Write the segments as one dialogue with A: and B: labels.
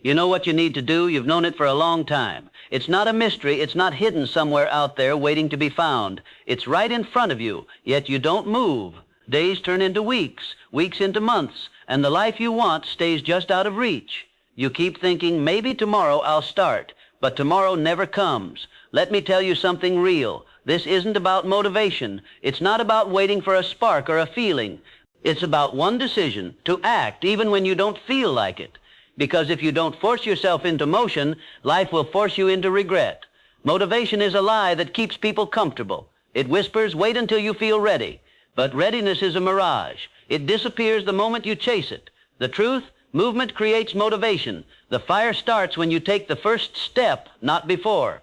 A: You know what you need to do. You've known it for a long time. It's not a mystery. It's not hidden somewhere out there waiting to be found. It's right in front of you, yet you don't move. Days turn into weeks, weeks into months, and the life you want stays just out of reach. You keep thinking, maybe tomorrow I'll start, but tomorrow never comes. Let me tell you something real. This isn't about motivation. It's not about waiting for a spark or a feeling. It's about one decision, to act even when you don't feel like it. Because if you don't force yourself into motion, life will force you into regret. Motivation is a lie that keeps people comfortable. It whispers, wait until you feel ready. But readiness is a mirage. It disappears the moment you chase it. The truth, movement creates motivation. The fire starts when you take the first step, not before.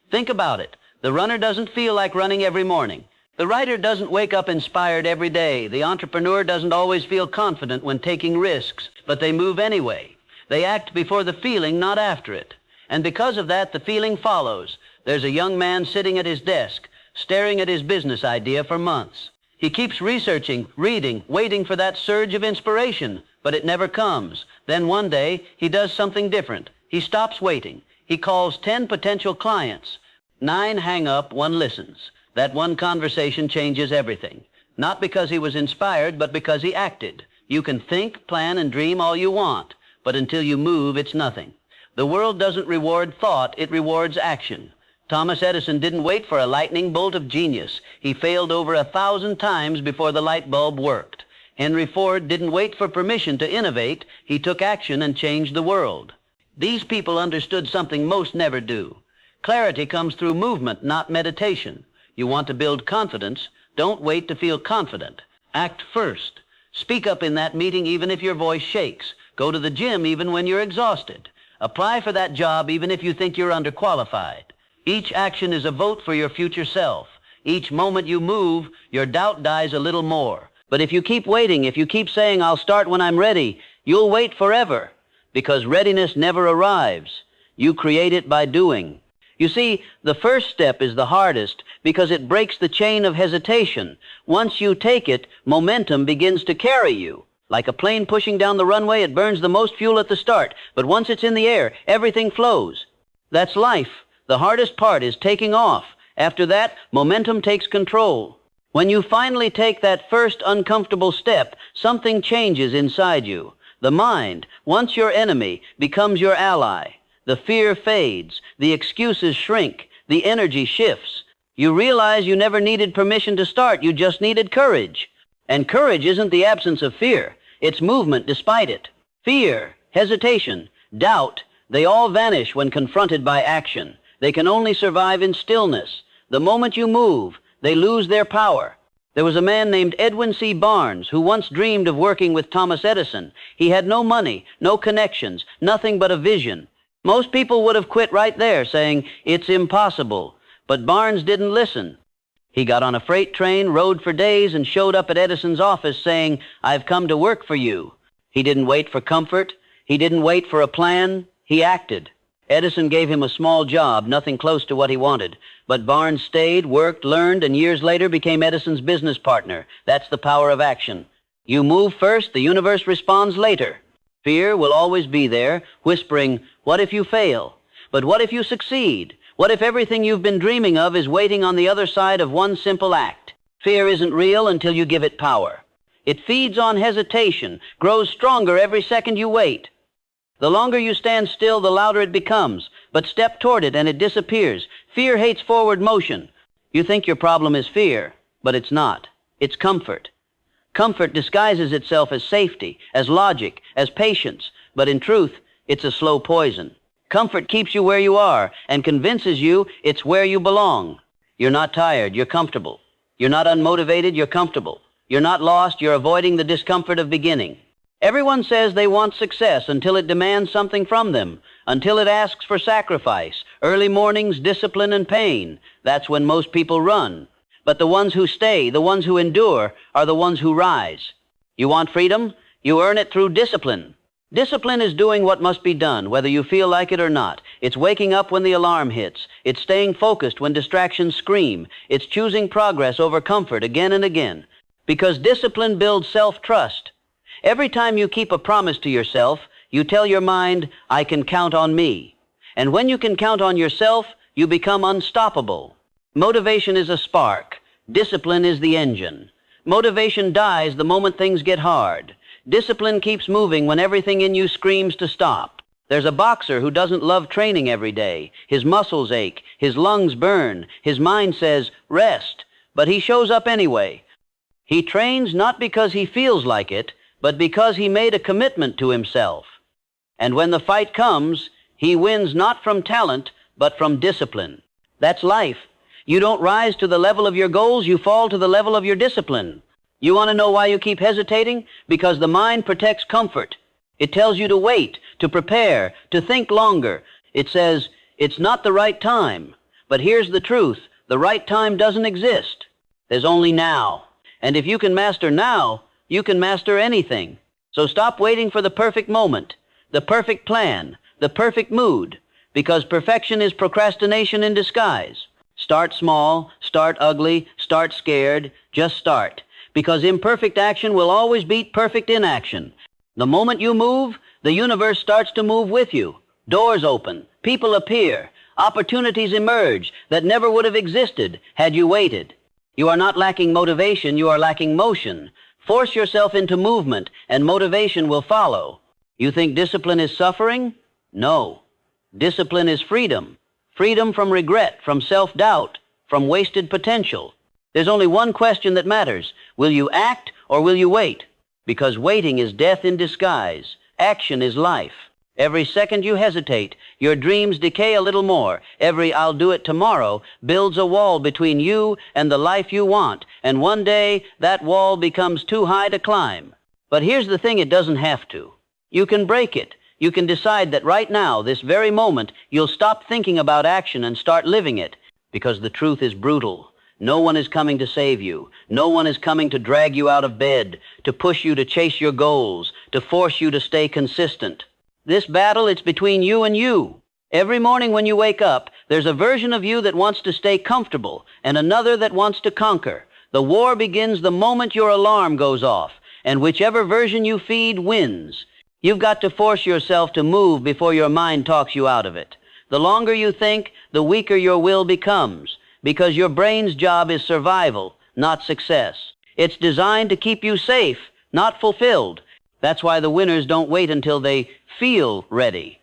A: Think about it. The runner doesn't feel like running every morning. The writer doesn't wake up inspired every day. The entrepreneur doesn't always feel confident when taking risks, but they move anyway. They act before the feeling, not after it. And because of that, the feeling follows. There's a young man sitting at his desk, staring at his business idea for months. He keeps researching, reading, waiting for that surge of inspiration, but it never comes. Then one day, he does something different. He stops waiting. He calls 10 potential clients. 9 hang up, 1 listens. That one conversation changes everything. Not because he was inspired, but because he acted. You can think, plan, and dream all you want, but until you move, it's nothing. The world doesn't reward thought, it rewards action. Thomas Edison didn't wait for a lightning bolt of genius. He failed over 1,000 times before the light bulb worked. Henry Ford didn't wait for permission to innovate. He took action and changed the world. These people understood something most never do. Clarity comes through movement, not meditation. You want to build confidence, don't wait to feel confident. Act first. Speak up in that meeting even if your voice shakes. Go to the gym even when you're exhausted. Apply for that job even if you think you're underqualified. Each action is a vote for your future self. Each moment you move, your doubt dies a little more. But if you keep waiting, if you keep saying, I'll start when I'm ready, you'll wait forever, because readiness never arrives. You create it by doing. You see, the first step is the hardest because it breaks the chain of hesitation. Once you take it, momentum begins to carry you. Like a plane pushing down the runway, it burns the most fuel at the start, but once it's in the air, everything flows. That's life. The hardest part is taking off. After that, momentum takes control. When you finally take that first uncomfortable step, something changes inside you. The mind, once your enemy, becomes your ally. The fear fades, the excuses shrink, the energy shifts. You realize you never needed permission to start, you just needed courage. And courage isn't the absence of fear, it's movement despite it. Fear, hesitation, doubt, they all vanish when confronted by action. They can only survive in stillness. The moment you move, they lose their power. There was a man named Edwin C. Barnes who once dreamed of working with Thomas Edison. He had no money, no connections, nothing but a vision. Most people would have quit right there, saying, it's impossible. But Barnes didn't listen. He got on a freight train, rode for days, and showed up at Edison's office saying, I've come to work for you. He didn't wait for comfort. He didn't wait for a plan. He acted. Edison gave him a small job, nothing close to what he wanted. But Barnes stayed, worked, learned, and years later became Edison's business partner. That's the power of action. You move first, the universe responds later. Fear will always be there, whispering, what if you fail? But what if you succeed? What if everything you've been dreaming of is waiting on the other side of one simple act? Fear isn't real until you give it power. It feeds on hesitation, grows stronger every second you wait. The longer you stand still, the louder it becomes. But step toward it and it disappears. Fear hates forward motion. You think your problem is fear, but it's not. It's comfort. Comfort disguises itself as safety, as logic, as patience, but in truth, it's a slow poison. Comfort keeps you where you are and convinces you it's where you belong. You're not tired, you're comfortable. You're not unmotivated, you're comfortable. You're not lost, you're avoiding the discomfort of beginning. Everyone says they want success until it demands something from them, until it asks for sacrifice, early mornings, discipline, and pain. That's when most people run. But the ones who stay, the ones who endure, are the ones who rise. You want freedom? You earn it through discipline. Discipline is doing what must be done, whether you feel like it or not. It's waking up when the alarm hits. It's staying focused when distractions scream. It's choosing progress over comfort again and again. Because discipline builds self-trust. Every time you keep a promise to yourself, You tell your mind, I can count on me. And when you can count on yourself, you become unstoppable. Motivation is a spark. Discipline is the engine. Motivation dies the moment things get hard. Discipline keeps moving when everything in you screams to stop. There's a boxer who doesn't love training every day. His muscles ache, his lungs burn, his mind says, rest, but he shows up anyway. He trains not because he feels like it, but because he made a commitment to himself. And when the fight comes, he wins not from talent, but from discipline. That's life. You don't rise to the level of your goals, you fall to the level of your discipline. You want to know why you keep hesitating? Because the mind protects comfort. It tells you to wait, to prepare, to think longer. It says, it's not the right time. But here's the truth. The right time doesn't exist. There's only now. And if you can master now, you can master anything. So stop waiting for the perfect moment, the perfect plan, the perfect mood, because perfection is procrastination in disguise. Start small, start ugly, start scared, just start. Because imperfect action will always beat perfect inaction. The moment you move, the universe starts to move with you. Doors open, people appear, opportunities emerge that never would have existed had you waited. You are not lacking motivation, you are lacking motion. Force yourself into movement, and motivation will follow. You think discipline is suffering? No. Discipline is freedom. Freedom from regret, from self-doubt, from wasted potential. There's only one question that matters. Will you act or will you wait? Because waiting is death in disguise. Action is life. Every second you hesitate, your dreams decay a little more. Every I'll do it tomorrow builds a wall between you and the life you want. And one day, that wall becomes too high to climb. But here's the thing, it doesn't have to. You can break it. You can decide that right now, this very moment, you'll stop thinking about action and start living it. Because the truth is brutal. No one is coming to save you. No one is coming to drag you out of bed, to push you to chase your goals, to force you to stay consistent. This battle, it's between you and you. Every morning when you wake up, there's a version of you that wants to stay comfortable and another that wants to conquer. The war begins the moment your alarm goes off, and whichever version you feed wins. You've got to force yourself to move before your mind talks you out of it. The longer you think, the weaker your will becomes, because your brain's job is survival, not success. It's designed to keep you safe, not fulfilled. That's why the winners don't wait until they feel ready.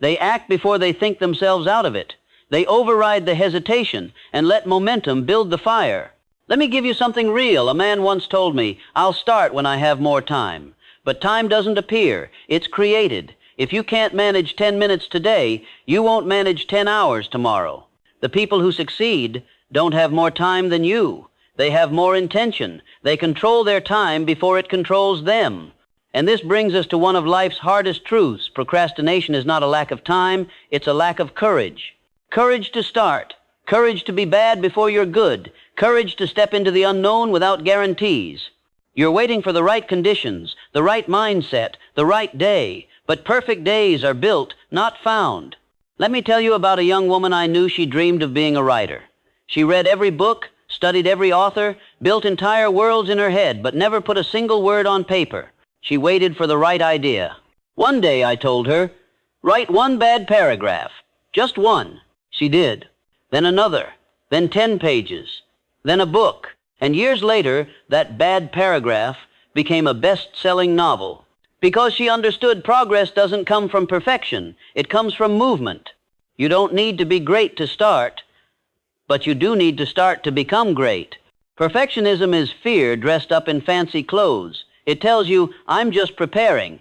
A: They act before they think themselves out of it. They override the hesitation and let momentum build the fire. Let me give you something real. A man once told me, I'll start when I have more time. But time doesn't appear. It's created. If you can't manage 10 minutes today, you won't manage 10 hours tomorrow. The people who succeed don't have more time than you. They have more intention. They control their time before it controls them. And this brings us to one of life's hardest truths. Procrastination is not a lack of time, it's a lack of courage. Courage to start. Courage to be bad before you're good. Courage to step into the unknown without guarantees. You're waiting for the right conditions, the right mindset, the right day. But perfect days are built, not found. Let me tell you about a young woman I knew. She dreamed of being a writer. She read every book, studied every author, built entire worlds in her head, but never put a single word on paper. She waited for the right idea. One day, I told her, write one bad paragraph. Just one. She did. Then another. Then 10 pages. Then a book. And years later, that bad paragraph became a best-selling novel. Because she understood progress doesn't come from perfection. It comes from movement. You don't need to be great to start, but you do need to start to become great. Perfectionism is fear dressed up in fancy clothes. It tells you, I'm just preparing.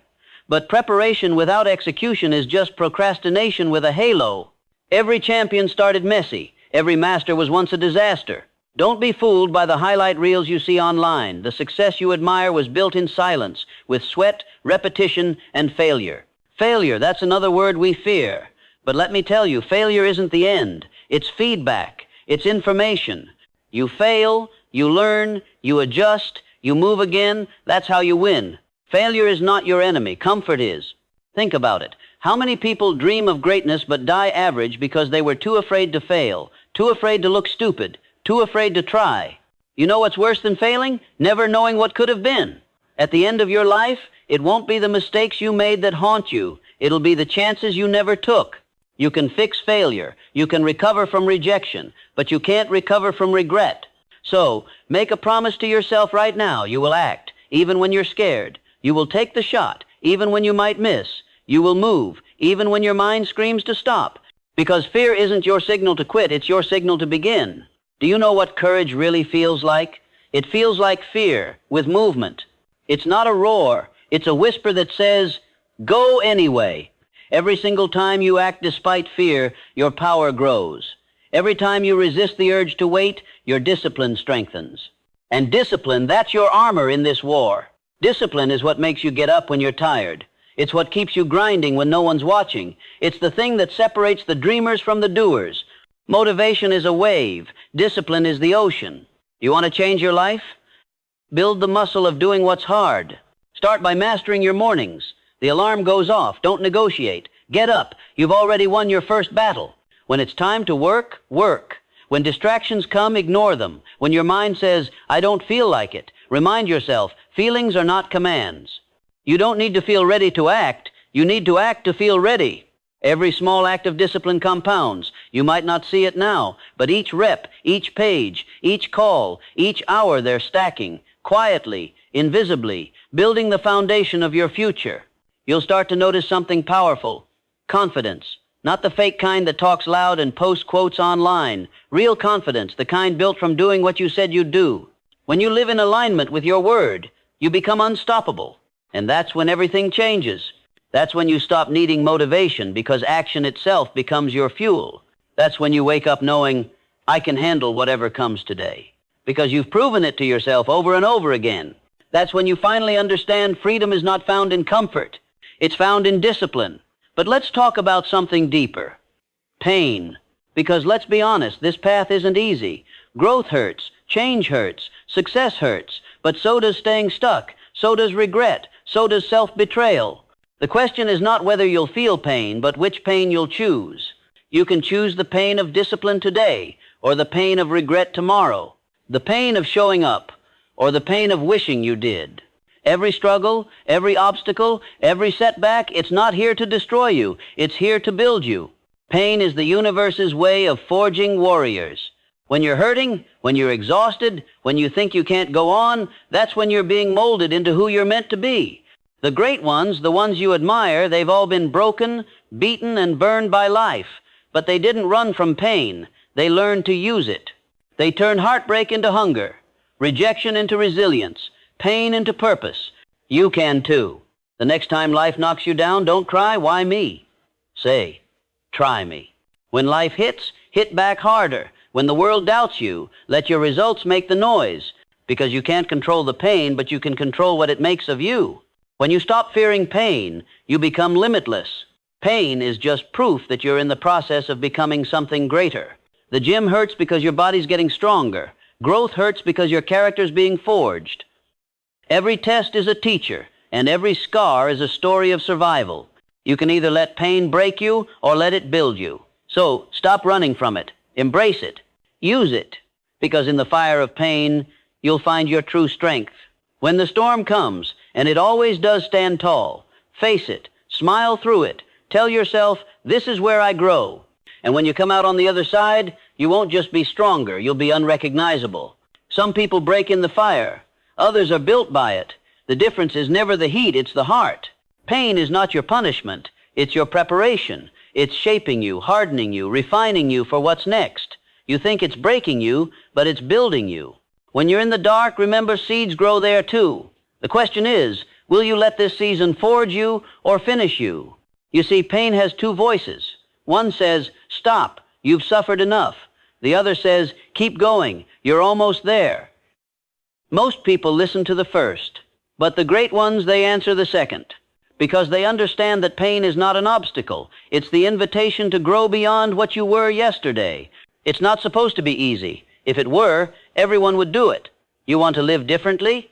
A: But preparation without execution is just procrastination with a halo. Every champion started messy. Every master was once a disaster. Don't be fooled by the highlight reels you see online. The success you admire was built in silence, with sweat, repetition, and failure. Failure, that's another word we fear. But let me tell you, failure isn't the end. It's feedback. It's information. You fail, you learn, you adjust, you move again. That's how you win. Failure is not your enemy. Comfort is. Think about it. How many people dream of greatness but die average because they were too afraid to fail, too afraid to look stupid, too afraid to try? You know what's worse than failing? Never knowing what could have been. At the end of your life, It won't be the mistakes you made that haunt you. It'll be the chances you never took. You can fix failure. You can recover from rejection, but you can't recover from regret. So, make a promise to yourself right now. You will act, even when you're scared. You will take the shot, even when you might miss. You will move, even when your mind screams to stop. Because fear isn't your signal to quit, it's your signal to begin. Do you know what courage really feels like? It feels like fear, with movement. It's not a roar. It's a whisper that says, go anyway. Every single time you act despite fear, your power grows. Every time you resist the urge to wait, your discipline strengthens. And discipline, that's your armor in this war. Discipline is what makes you get up when you're tired. It's what keeps you grinding when no one's watching. It's the thing that separates the dreamers from the doers. Motivation is a wave. Discipline is the ocean. You want to change your life? Build the muscle of doing what's hard. Start by mastering your mornings. The alarm goes off. Don't negotiate. Get up. You've already won your first battle. When it's time to work, work. When distractions come, ignore them. When your mind says, I don't feel like it, remind yourself, feelings are not commands. You don't need to feel ready to act. You need to act to feel ready. Every small act of discipline compounds. You might not see it now, but each rep, each page, each call, each hour they're stacking, quietly, invisibly, building the foundation of your future. You'll start to notice something powerful. Confidence. Not the fake kind that talks loud and posts quotes online. Real confidence, the kind built from doing what you said you'd do. When you live in alignment with your word, you become unstoppable. And that's when everything changes. That's when you stop needing motivation because action itself becomes your fuel. That's when you wake up knowing, I can handle whatever comes today. Because you've proven it to yourself over and over again. That's when you finally understand freedom is not found in comfort. It's found in discipline. But let's talk about something deeper. Pain. Because let's be honest, this path isn't easy. Growth hurts, change hurts, success hurts, but so does staying stuck, so does regret, so does self-betrayal. The question is not whether you'll feel pain, but which pain you'll choose. You can choose the pain of discipline today, or the pain of regret tomorrow, the pain of showing up, or the pain of wishing you did. Every struggle, every obstacle, every setback, it's not here to destroy you. It's here to build you. Pain is the universe's way of forging warriors. When you're hurting, when you're exhausted, when you think you can't go on, that's when you're being molded into who you're meant to be. The great ones, the ones you admire, they've all been broken, beaten, and burned by life. But they didn't run from pain. They learned to use it. They turned heartbreak into hunger, rejection into resilience, pain into purpose. You can too. The next time life knocks you down, don't cry, why me? Say, try me. When life hits, hit back harder. When the world doubts you, let your results make the noise. Because you can't control the pain, but you can control what it makes of you. When you stop fearing pain, you become limitless. Pain is just proof that you're in the process of becoming something greater. The gym hurts because your body's getting stronger. Growth hurts because your character's being forged. Every test is a teacher, and every scar is a story of survival. You can either let pain break you or let it build you. So stop running from it. Embrace it. Use it. Because in the fire of pain, you'll find your true strength. When the storm comes, and it always does stand tall, face it. Smile through it. Tell yourself, this is where I grow. And when you come out on the other side, you won't just be stronger, you'll be unrecognizable. Some people break in the fire. Others are built by it. The difference is never the heat, it's the heart. Pain is not your punishment. It's your preparation. It's shaping you, hardening you, refining you for what's next. You think it's breaking you, but it's building you. When you're in the dark, remember seeds grow there too. The question is, will you let this season forge you or finish you? You see, pain has two voices. One says, stop, you've suffered enough. The other says, keep going, you're almost there. Most people listen to the first, but the great ones, they answer the second. Because they understand that pain is not an obstacle. It's the invitation to grow beyond what you were yesterday. It's not supposed to be easy. If it were, everyone would do it. You want to live differently?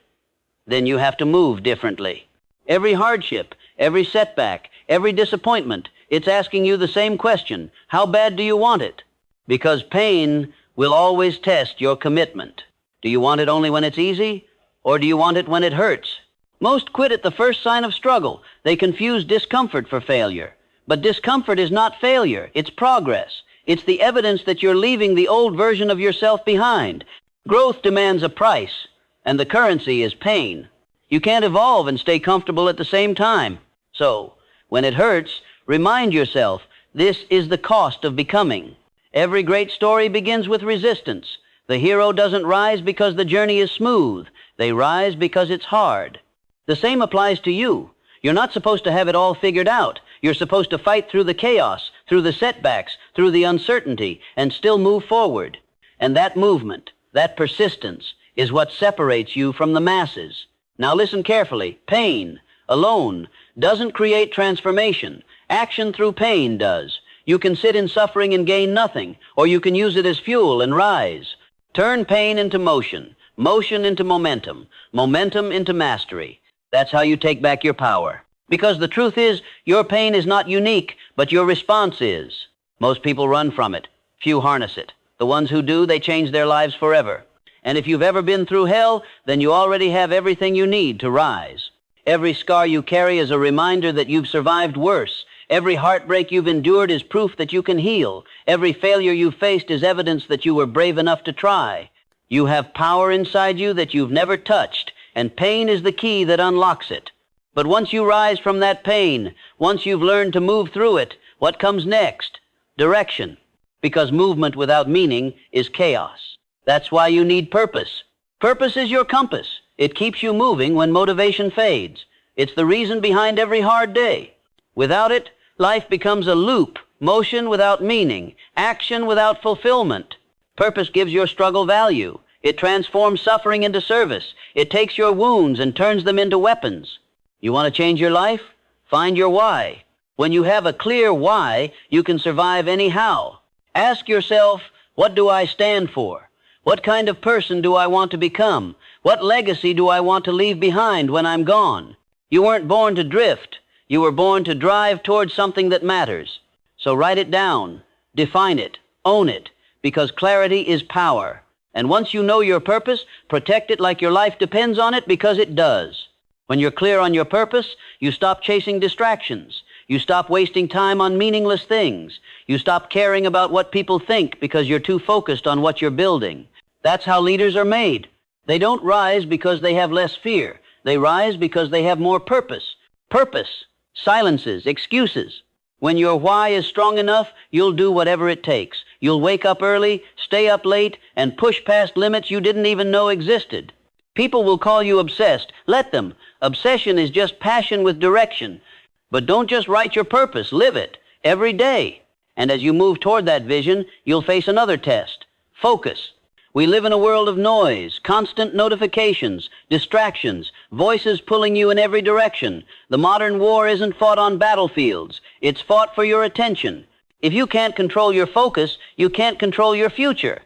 A: Then you have to move differently. Every hardship, every setback, every disappointment, it's asking you the same question. How bad do you want it? Because pain will always test your commitment. Do you want it only when it's easy? Or do you want it when it hurts? Most quit at the first sign of struggle. They confuse discomfort for failure. But discomfort is not failure. It's progress. It's the evidence that you're leaving the old version of yourself behind. Growth demands a price, and the currency is pain. You can't evolve and stay comfortable at the same time. So, when it hurts, remind yourself, this is the cost of becoming. Every great story begins with resistance. The hero doesn't rise because the journey is smooth. They rise because it's hard. The same applies to you. You're not supposed to have it all figured out. You're supposed to fight through the chaos, through the setbacks, through the uncertainty, and still move forward. And that movement, that persistence, is what separates you from the masses. Now listen carefully. Pain, alone, doesn't create transformation. Action through pain does. You can sit in suffering and gain nothing, or you can use it as fuel and rise. Turn pain into motion, motion into momentum, momentum into mastery. That's how you take back your power. Because the truth is, your pain is not unique, but your response is. Most people run from it. Few harness it. The ones who do, they change their lives forever. And if you've ever been through hell, then you already have everything you need to rise. Every scar you carry is a reminder that you've survived worse. Every heartbreak you've endured is proof that you can heal. Every failure you've faced is evidence that you were brave enough to try. You have power inside you that you've never touched, and pain is the key that unlocks it. But once you rise from that pain, once you've learned to move through it, what comes next? Direction. Because movement without meaning is chaos. That's why you need purpose. Purpose is your compass. It keeps you moving when motivation fades. It's the reason behind every hard day. Without it, life becomes a loop, motion without meaning, action without fulfillment. Purpose gives your struggle value. It transforms suffering into service. It takes your wounds and turns them into weapons. You want to change your life? Find your why. When you have a clear why, you can survive any how. Ask yourself, what do I stand for? What kind of person do I want to become? What legacy do I want to leave behind when I'm gone? You weren't born to drift. You were born to drive towards something that matters. So write it down, define it, own it, because clarity is power. And once you know your purpose, protect it like your life depends on it, because it does. When you're clear on your purpose, you stop chasing distractions. You stop wasting time on meaningless things. You stop caring about what people think because you're too focused on what you're building. That's how leaders are made. They don't rise because they have less fear. They rise because they have more purpose. Purpose silences excuses. When your why is strong enough, you'll do whatever it takes. You'll wake up early, stay up late, and push past limits you didn't even know existed. People will call you obsessed. Let them. Obsession is just passion with direction. But don't just write your purpose. Live it every day. And as you move toward that vision, you'll face another test. Focus. We live in a world of noise, constant notifications, distractions, voices pulling you in every direction. The modern war isn't fought on battlefields. It's fought for your attention. If you can't control your focus, you can't control your future.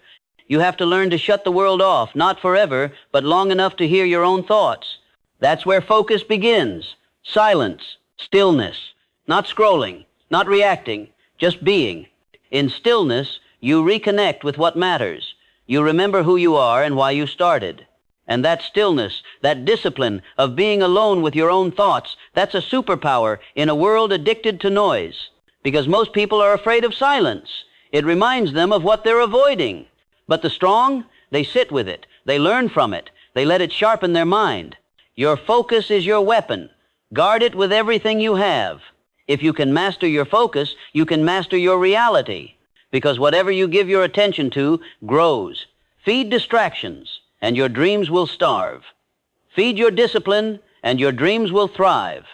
A: You have to learn to shut the world off, not forever, but long enough to hear your own thoughts. That's where focus begins. Silence, stillness, not scrolling, not reacting, just being. In stillness, you reconnect with what matters. You remember who you are and why you started. And that stillness, that discipline of being alone with your own thoughts, that's a superpower in a world addicted to noise. Because most people are afraid of silence. It reminds them of what they're avoiding. But the strong, they sit with it. They learn from it. They let it sharpen their mind. Your focus is your weapon. Guard it with everything you have. If you can master your focus, you can master your reality. Because whatever you give your attention to grows. Feed distractions, and your dreams will starve. Feed your discipline, and your dreams will thrive.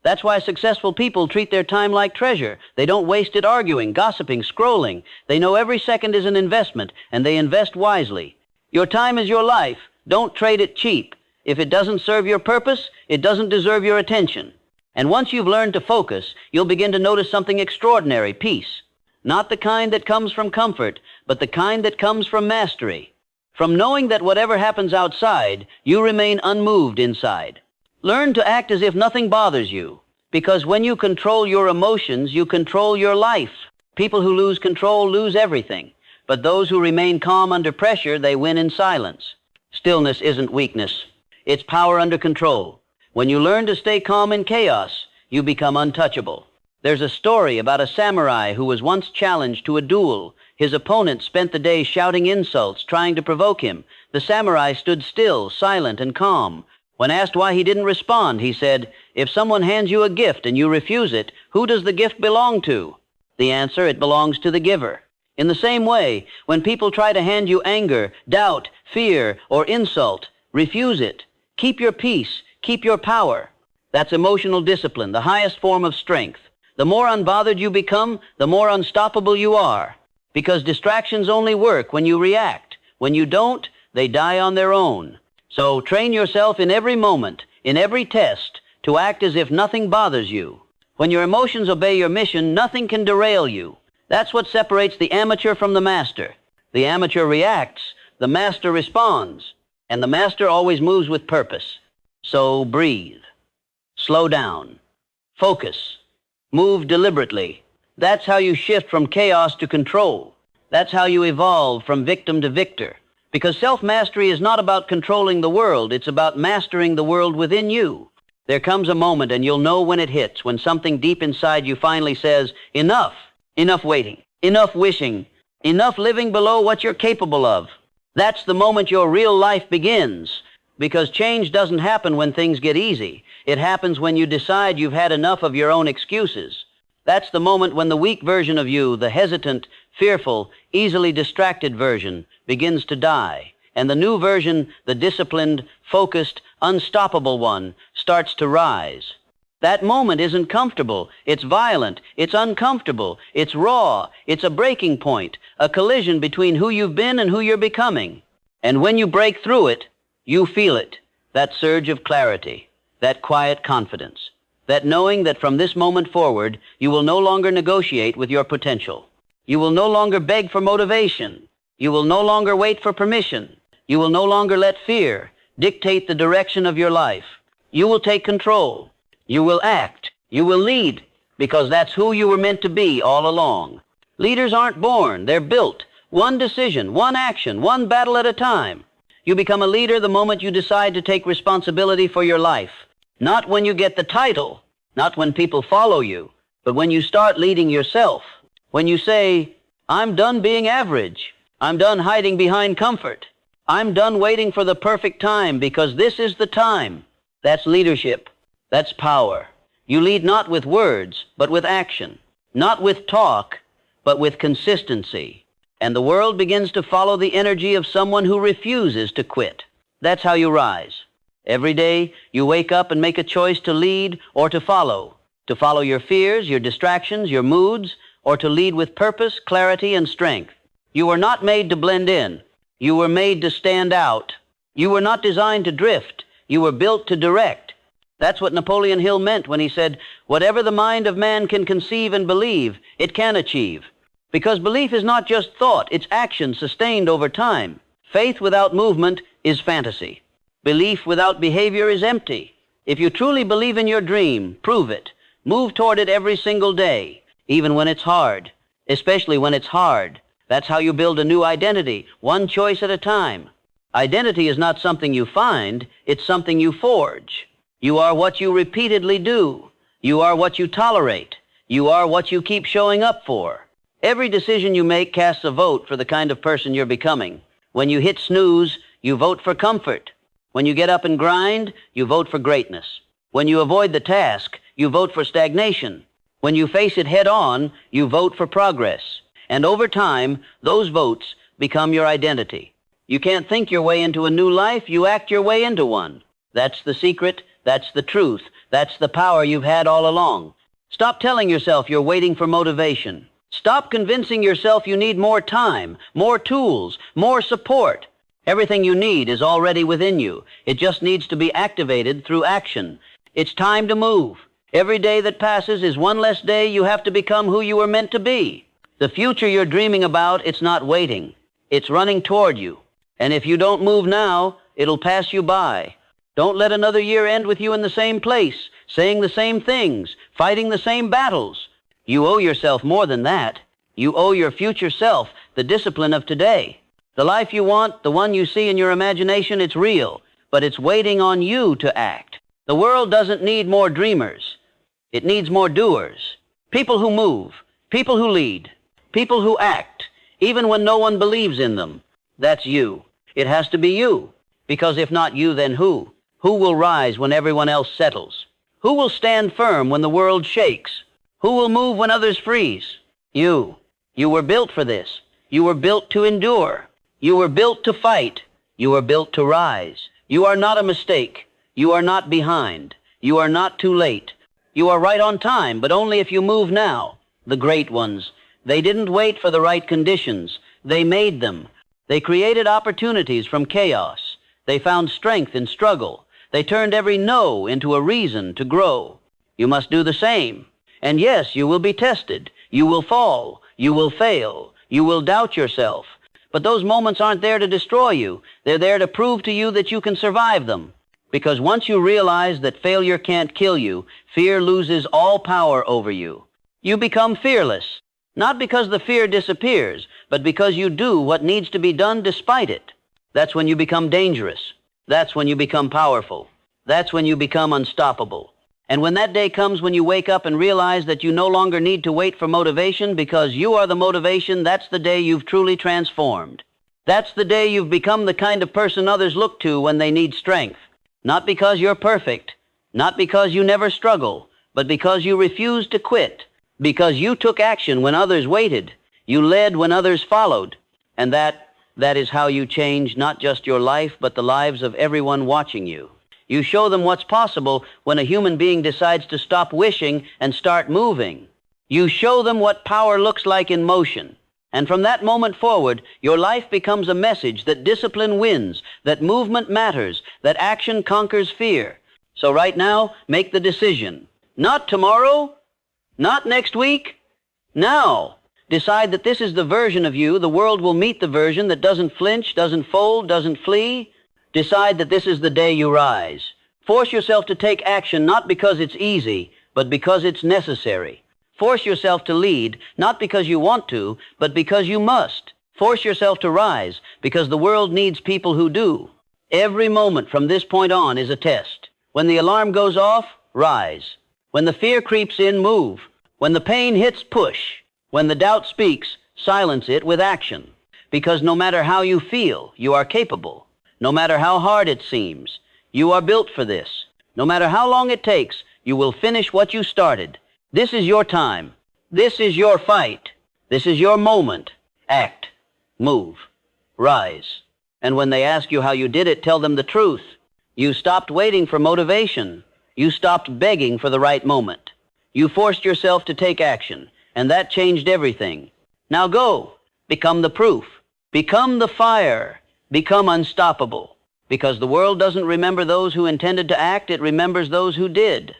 A: That's why successful people treat their time like treasure. They don't waste it arguing, gossiping, scrolling. They know every second is an investment, and they invest wisely. Your time is your life. Don't trade it cheap. If it doesn't serve your purpose, it doesn't deserve your attention. And once you've learned to focus, you'll begin to notice something extraordinary, peace. Not the kind that comes from comfort, but the kind that comes from mastery. From knowing that whatever happens outside, you remain unmoved inside. Learn to act as if nothing bothers you, because when you control your emotions, you control your life. People who lose control lose everything, but those who remain calm under pressure, they win in silence. Stillness isn't weakness. It's power under control. When you learn to stay calm in chaos, you become untouchable. There's a story about a samurai who was once challenged to a duel. His opponent spent the day shouting insults, trying to provoke him. The samurai stood still, silent and calm. When asked why he didn't respond, he said, "If someone hands you a gift and you refuse it, who does the gift belong to?" The answer, it belongs to the giver. In the same way, when people try to hand you anger, doubt, fear, or insult, refuse it. Keep your peace. Keep your power. That's emotional discipline, the highest form of strength. The more unbothered you become, the more unstoppable you are. Because distractions only work when you react. When you don't, they die on their own. So train yourself in every moment, in every test, to act as if nothing bothers you. When your emotions obey your mission, nothing can derail you. That's what separates the amateur from the master. The amateur reacts, the master responds, and the master always moves with purpose. So breathe. Slow down. Focus. Move deliberately. That's how you shift from chaos to control. That's how you evolve from victim to victor. Because self-mastery is not about controlling the world, it's about mastering the world within you. There comes a moment, and you'll know when it hits, when something deep inside you finally says, enough. Enough waiting. Enough wishing. Enough living below what you're capable of. That's the moment your real life begins. Because change doesn't happen when things get easy. It happens when you decide you've had enough of your own excuses. That's the moment when the weak version of you, the hesitant, fearful, easily distracted version, begins to die. And the new version, the disciplined, focused, unstoppable one, starts to rise. That moment isn't comfortable. It's violent. It's uncomfortable. It's raw. It's a breaking point, a collision between who you've been and who you're becoming. And when you break through it, you feel it, that surge of clarity, that quiet confidence, that knowing that from this moment forward, you will no longer negotiate with your potential. You will no longer beg for motivation. You will no longer wait for permission. You will no longer let fear dictate the direction of your life. You will take control. You will act. You will lead, because that's who you were meant to be all along. Leaders aren't born, they're built. One decision, one action, one battle at a time. You become a leader the moment you decide to take responsibility for your life. Not when you get the title, not when people follow you, but when you start leading yourself. When you say, I'm done being average. I'm done hiding behind comfort. I'm done waiting for the perfect time because this is the time. That's leadership. That's power. You lead not with words, but with action. Not with talk, but with consistency. And the world begins to follow the energy of someone who refuses to quit. That's how you rise. Every day, you wake up and make a choice to lead or to follow your fears, your distractions, your moods, or to lead with purpose, clarity, and strength. You were not made to blend in. You were made to stand out. You were not designed to drift. You were built to direct. That's what Napoleon Hill meant when he said, whatever the mind of man can conceive and believe, it can achieve. Because belief is not just thought, it's action sustained over time. Faith without movement is fantasy. Belief without behavior is empty. If you truly believe in your dream, prove it. Move toward it every single day, even when it's hard, especially when it's hard. That's how you build a new identity, one choice at a time. Identity is not something you find, it's something you forge. You are what you repeatedly do. You are what you tolerate. You are what you keep showing up for. Every decision you make casts a vote for the kind of person you're becoming. When you hit snooze, you vote for comfort. When you get up and grind, you vote for greatness. When you avoid the task, you vote for stagnation. When you face it head on, you vote for progress. And over time, those votes become your identity. You can't think your way into a new life, you act your way into one. That's the secret, that's the truth, that's the power you've had all along. Stop telling yourself you're waiting for motivation. Stop convincing yourself you need more time, more tools, more support. Everything you need is already within you. It just needs to be activated through action. It's time to move. Every day that passes is one less day you have to become who you were meant to be. The future you're dreaming about, it's not waiting. It's running toward you. And if you don't move now, it'll pass you by. Don't let another year end with you in the same place, saying the same things, fighting the same battles. You owe yourself more than that. You owe your future self the discipline of today. The life you want, the one you see in your imagination, it's real, but it's waiting on you to act. The world doesn't need more dreamers. It needs more doers. People who move, people who lead, people who act, even when no one believes in them. That's you. It has to be you. Because if not you, then who? Who will rise when everyone else settles? Who will stand firm when the world shakes? Who will move when others freeze? You. You were built for this. You were built to endure. You were built to fight. You were built to rise. You are not a mistake. You are not behind. You are not too late. You are right on time, but only if you move now. The great ones, they didn't wait for the right conditions. They made them. They created opportunities from chaos. They found strength in struggle. They turned every no into a reason to grow. You must do the same. And yes, you will be tested. You will fall. You will fail. You will doubt yourself. But those moments aren't there to destroy you. They're there to prove to you that you can survive them. Because once you realize that failure can't kill you, fear loses all power over you. You become fearless. Not because the fear disappears, but because you do what needs to be done despite it. That's when you become dangerous. That's when you become powerful. That's when you become unstoppable. And when that day comes when you wake up and realize that you no longer need to wait for motivation because you are the motivation, that's the day you've truly transformed. That's the day you've become the kind of person others look to when they need strength. Not because you're perfect, not because you never struggle, but because you refuse to quit, because you took action when others waited, you led when others followed, and that is how you change not just your life, but the lives of everyone watching you. You show them what's possible when a human being decides to stop wishing and start moving. You show them what power looks like in motion. And from that moment forward, your life becomes a message that discipline wins, that movement matters, that action conquers fear. So right now, make the decision. Not tomorrow, not next week, now. Decide that this is the version of you. The world will meet the version that doesn't flinch, doesn't fold, doesn't flee. Decide that this is the day you rise. Force yourself to take action not because it's easy, but because it's necessary. Force yourself to lead, not because you want to, but because you must. Force yourself to rise, because the world needs people who do. Every moment from this point on is a test. When the alarm goes off, rise. When the fear creeps in, move. When the pain hits, push. When the doubt speaks, silence it with action. Because no matter how you feel, you are capable. No matter how hard it seems, you are built for this. No matter how long it takes, you will finish what you started. This is your time. This is your fight. This is your moment. Act. Move. Rise. And when they ask you how you did it, tell them the truth. You stopped waiting for motivation. You stopped begging for the right moment. You forced yourself to take action, and that changed everything. Now go. Become the proof. Become the fire. Become unstoppable. Because the world doesn't remember those who intended to act, it remembers those who did.